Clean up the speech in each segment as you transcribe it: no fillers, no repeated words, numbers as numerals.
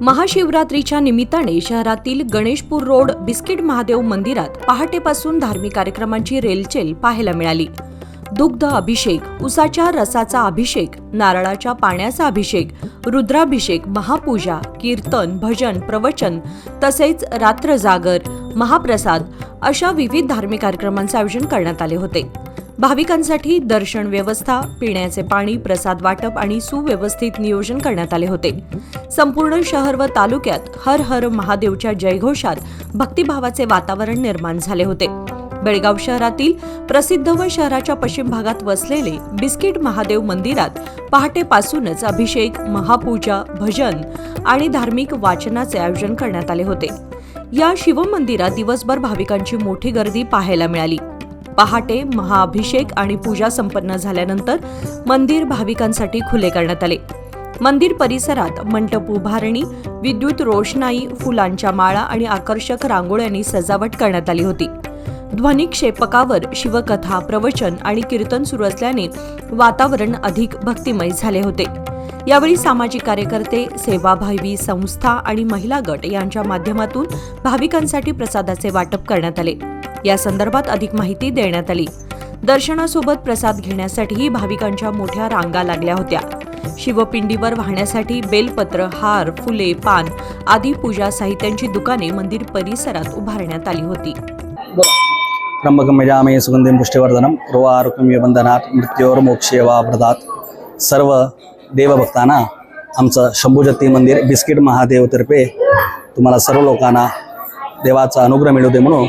महाशिवरात्रीच्या निमित्ताने शहरातील गणेशपूर रोड बिस्किट महादेव मंदिरात पहाटेपासून धार्मिक कार्यक्रमांची रेलचेल पाहायला मिळाली। दुग्ध अभिषेक, उसाच्या रसाचा अभिषेक, नारळाच्या पाण्याचा अभिषेक, रुद्राभिषेक, महापूजा, कीर्तन, भजन, प्रवचन तसेच रात्र जागर, महाप्रसाद अशा विविध धार्मिक कार्यक्रमांचे आयोजन करण्यात आले होते। भाविकांसाठी दर्शन व्यवस्था, पिण्याचे पाणी, प्रसाद वाटप आणि सुव्यवस्थित नियोजन करण्यात आले होते। संपूर्ण शहर व तालुक्यात हर हर महादेवच्या जयघोषात भक्तिभावाचे वातावरण निर्माण झाले होते। बेळगाव शहरातील प्रसिद्ध व शहराच्या पश्चिम भागात वसलेले बिस्किट महादेव मंदिरात पहाटेपासूनच अभिषेक, महापूजा, भजन आणि धार्मिक वाचनाचे आयोजन करण्यात आले होते। या शिवमंदिरात दिवसभर भाविकांची मोठी गर्दी पाहायला मिळाली। पहाटे महाअभिषेक आणि पूजा संपन्न झाल्यानंतर मंदिर भाविकांसाठी खुले करण्यात आले। मंदिर परिसरात मंडप उभारणी, विद्युत रोषणाई, फुलांच्या माळा आणि आकर्षक रांगोळ्यांनी सजावट करण्यात आली होती। ध्वनिक्षेपकावर शिवकथा, प्रवचन आणि कीर्तन सुरू असल्याने वातावरण अधिक भक्तिमय झाले होते। यावेळी सामाजिक कार्यकर्ते, सेवाभावी संस्था आणि महिला गट यांच्या माध्यमातून भाविकांसाठी प्रसादाचे वाटप करण्यात आले। या संदर्भात अधिक माहिती देण्यात आली। दर्शनासोबत प्रसाद घेण्यासाठीही भाविकांच्या मोठ्या रांगा लागल्या होत्या। शिवपिंडीवर वाहण्यासाठी बेलपत्र, हार, फुले, पान आदी पूजा साहित्यांची दुकाने मंदिर परिसरात उभारण्यात आली होती। त्र्यंबकं यजामहे सुगंधिं पुष्टिवर्धनम् उर्वारुकमिव बंधनात् मृत्योर्मोक्षेवा प्रदात्। सर्व देवभक्तांना आमचं शंभूजत्ती मंदिर बिस्किट महादेवतर्फे तुम्हाला सर्व लोकांना देवाचा अनुग्रह मिळू दे म्हणून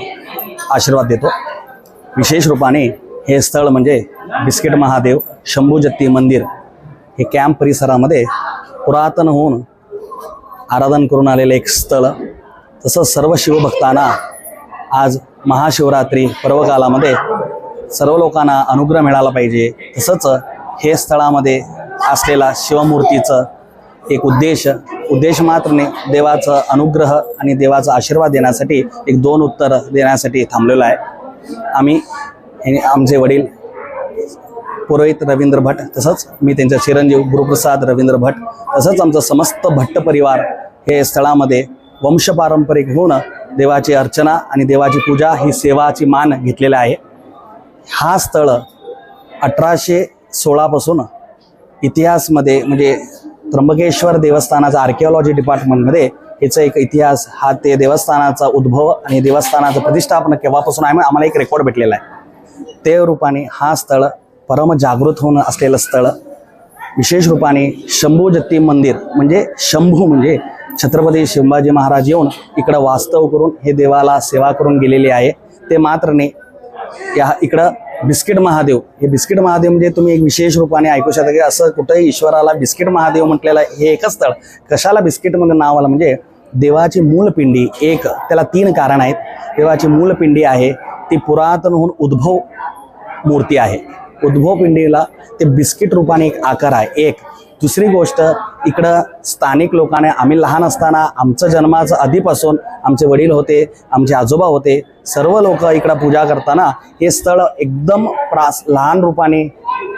आशीर्वाद देतो। विशेष रूपाने हे स्थळ म्हणजे बिस्किट महादेव शंभूजत्ती मंदिर हे कॅम्प परिसरामध्ये पुरातन होऊन आराधन करून आलेले एक स्थळ। तसंच सर्व शिवभक्तांना आज महाशिवरात्री पर्वकालामध्ये सर्व लोकांना अनुग्रह मिळाला पाहिजे। तसंच हे स्थळामध्ये असलेला शिवमूर्तीचं एक उद्देश मात्रने देवाचं अनुग्रह आणि देवाचा आशीर्वाद देण्यासाठी एक दोन उत्तर देण्यासाठी थांबलेलो आहे। आम्ही आमचे वडील पुरोहित रवींद्र भट, तसंच मी त्यांचा चिरंजीव गुरुप्रसाद रवींद्र भट, तसंच आमचा समस्त भट्ट परिवार हे स्थळामध्ये वंशपारंपरिक होऊन देवाची अर्चना आणि देवाची पूजा ही सेवाची मान घेतलेला आहे। हा स्थळ 1816 पासून इतिहासमध्ये म्हणजे त्र्यंबकेश्वर देवस्थानाचा आर्किओलॉजी डिपार्टमेंटमध्ये याचा एक इतिहास, हा ते देवस्थानाचा उद्भव आणि देवस्थानाचं प्रतिष्ठापन केव्हापासून आम्हाला एक रेकॉर्ड भेटलेला आहे। ते रूपाने हा स्थळ परम जागृत होऊन असलेलं स्थळ। विशेष रूपाने शंभूजत्ती मंदिर म्हणजे शंभू म्हणजे छत्रपती शिवाजी महाराज येऊन इकडं वास्तव करून हे देवाला सेवा करून गेलेले आहे। ते मात्रने या इकडं बिस्किट महादेव, हे बिस्किट महादेव म्हणजे तुम्ही एक विशेष रूपाने ऐकू शकता की असं कुठेही ईश्वराला बिस्किट महादेव म्हटलेलं हे एकच स्थळ। कशाला बिस्किट मध्ये नाव आलं म्हणजे देवाची मूळ पिंडी एक, त्याला 3 कारण आहेत। देवाची मूळ पिंडी आहे ती पुरातन होऊन उद्भव मूर्ती आहे। उद्भव पिंडीला ते बिस्किट रूपाने एक आकार आहे एक। दुसरी गोष्ट इकडं स्थानिक लोकांना, आम्ही लहान असताना आमचं जन्माचं आधीपासून आमचे वडील होते, आमचे आजोबा होते, सर्व लोक इकडं पूजा करताना हे स्थळ एकदम लहान रूपाने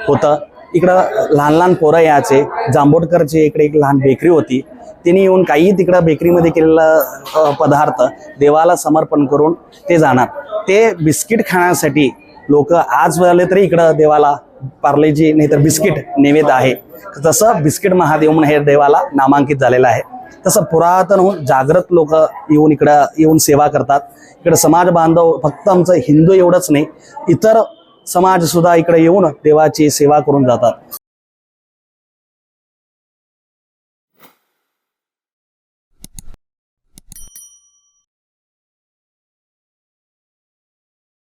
होतं। इकडं लहान लहान पोरं यायचे। जांभोटकरची इकडे एक लहान बेकरी होती, तिने येऊन काही तिकडं बेकरीमध्ये केलेला पदार्थ देवाला समर्पण करून ते जाणार। ते बिस्किट खाण्यासाठी लोक आज वेळेला तरी इकडं देवाला पार्लेजी नाहीतर बिस्किट नैवेद्य आहे। तसं बिस्किट महादेव म्हणून हे देवाला नामांकित झालेलं आहे। तसं पुरातन होऊन जागृत लोक इकडं येऊन सेवा करतात। इकडे समाज बांधव फक्त आमचं हिंदू एवढंच नाही, इतर समाज सुद्धा इकडे येऊन देवाची सेवा करून जातात।